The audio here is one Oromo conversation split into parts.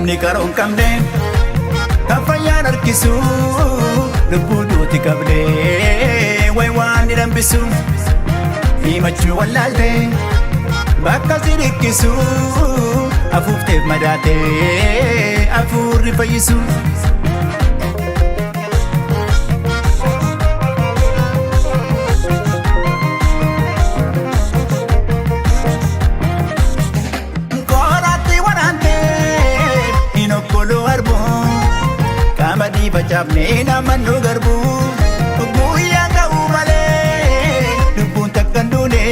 namni qaroon qabne kan fayyaan harkisu lubbuu duuti qablee way waan ni dambisu himachuu wallaalte bakka si dhikkisu afuufteef madaate afuurri fayyisu Facafne namannu garbu guyyaa ga'u malee lubbuun takkan duune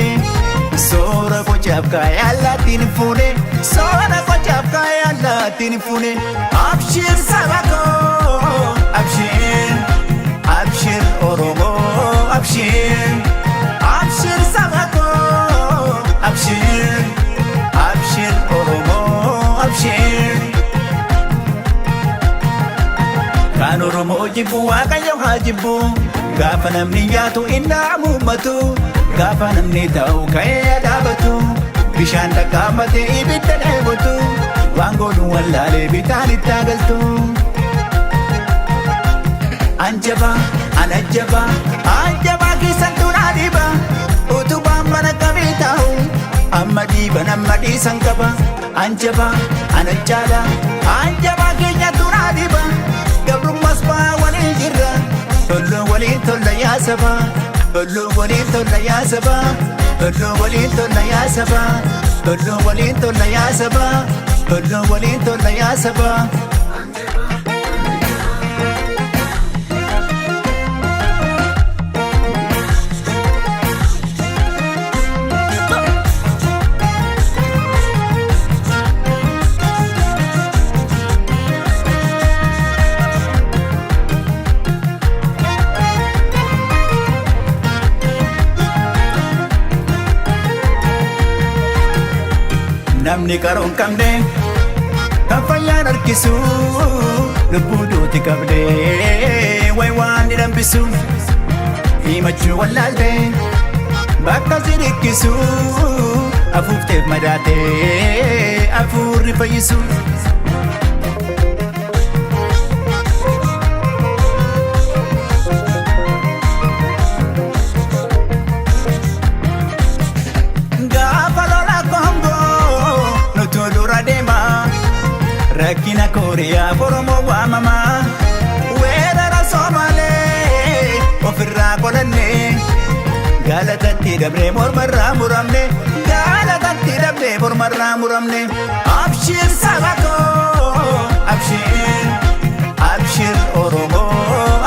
soora qocaaf kaayee allaattiin fuune soora qocaaf kaayee allaattiin fuune abshir saba koo abshir abshir oromoo abshir abshir saba koo abshir abshir oromoo abshir Kan Oromoo jibbu Waaqayyo haa jibbu gaafa namni nyaatu inni hamuummatu gaafa namni ta'u ka'ee dhaabatu bishaan dhaqqaamatee ibidda dheebotu waan godhu wallaalee bitaan itti agaltu. Anjabaa anajjabaa keessattuu naa dhiiba utubaan mana qabee taa'u amma dhiiban amma dhiisan qaba anjabaa anachaadha anjabaa keenyattuu naa dhiiba. Gabrummas baa waliin jirra tollo waliin tolla yaa saba tollo waliin tolla yaa saba tollo waliin tolla yaa saba tollo waliin tolla yaa saba tollo waliin tolla yaa saba. Namni qaroon qabne kan fayyaan harkisu lubbuu duuti qablee way waan ni dambisu himachuu wallaalte bakka si dhikkisu afuufteef madaate afuurri fayyisu. Rakkina Kooriyaa Oromoo waamamaa weerara Somaalee ofirraa qolannee gaalatatti dabree mormarraa muramne gaalatatti dabree mormarraa muramne abshir saba koo abshir abshir Oromoo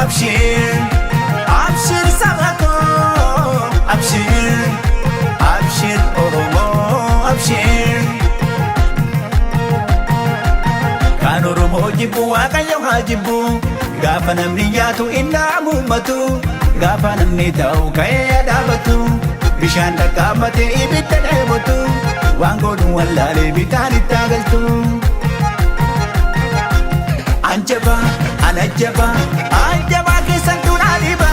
abshir abshir saba koo abshir abshir Oromoo abshir. Kan Oromoo jibbu Waaqayyo haa jibbu gaafa namni nyaatu inni hamuummatu gaafa namni ta'u ka'ee dhaabatu bishaan dhaqqaamatee ibidda dheebotu waan godhu wallaalee bitaan itti agaltu. Anjabaa anajjabaa keessattuu naa dhiiba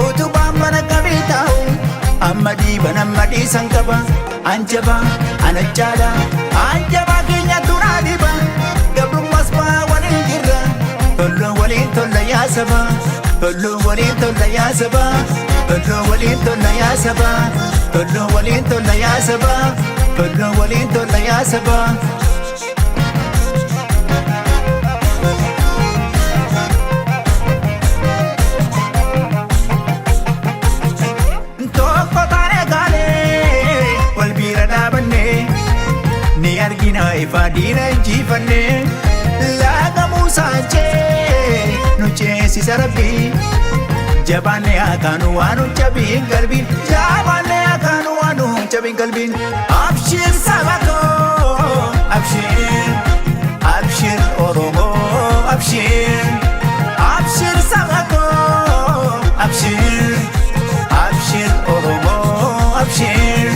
utubaan mana qabee taa'u amma dhiiban amma dhiisan qaba anjabaa anachaadha anjabaa keenyattuu naa dhiiba. Gabrummas baa waliin jirra tollo waliin tolla yaa saba tollo waliin tolla yaa saba tollo waliin tolla yaa saba tollo waliin tolla yaa saba tollo waliin tolla yaa saba. Tokko taanee gaalee wal bira dhaabannee ni argina ifa diina injifannee laga musaachee nu ceesisa rabbii jabaanee akaanu waan nu jabiin qalbiin jabaanee akaanu waan nu jabiin qalbiin abshir saba koo abshir abshir Oromoo abshir abshir saba koo abshir abshir Oromoo abshir.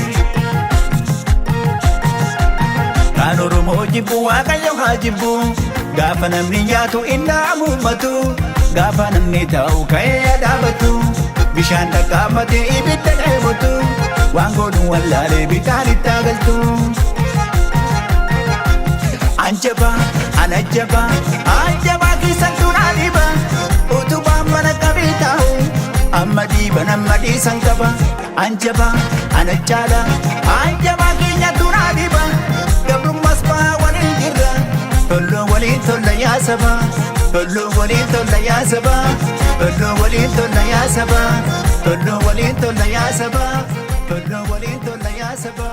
Kan Oromoo jibbu Waaqayyo haa jibbu gaafa namni nyaatu inni hamuummatu gaafa namni ta'u ka'ee dhaabatu bishaan dhaqqaamatee ibidda dheebotu waan godhu wallaalee bitaan itti agaltu. Anjabaa anjaba keessattuu naa dhiba utubaan mana qabee taa'u amma dhiiban amma dhiisan qaba anjaba ana caala anjaba keenyattuu naa dhiba gabrummas baa waliin jirra tolloo waliin tolla yaa saba tolloo waliin tolla yaa saba tolloo waliin tolla yaa saba tolloo waliin tolla yaa saba tolloo waliin tolla yaa saba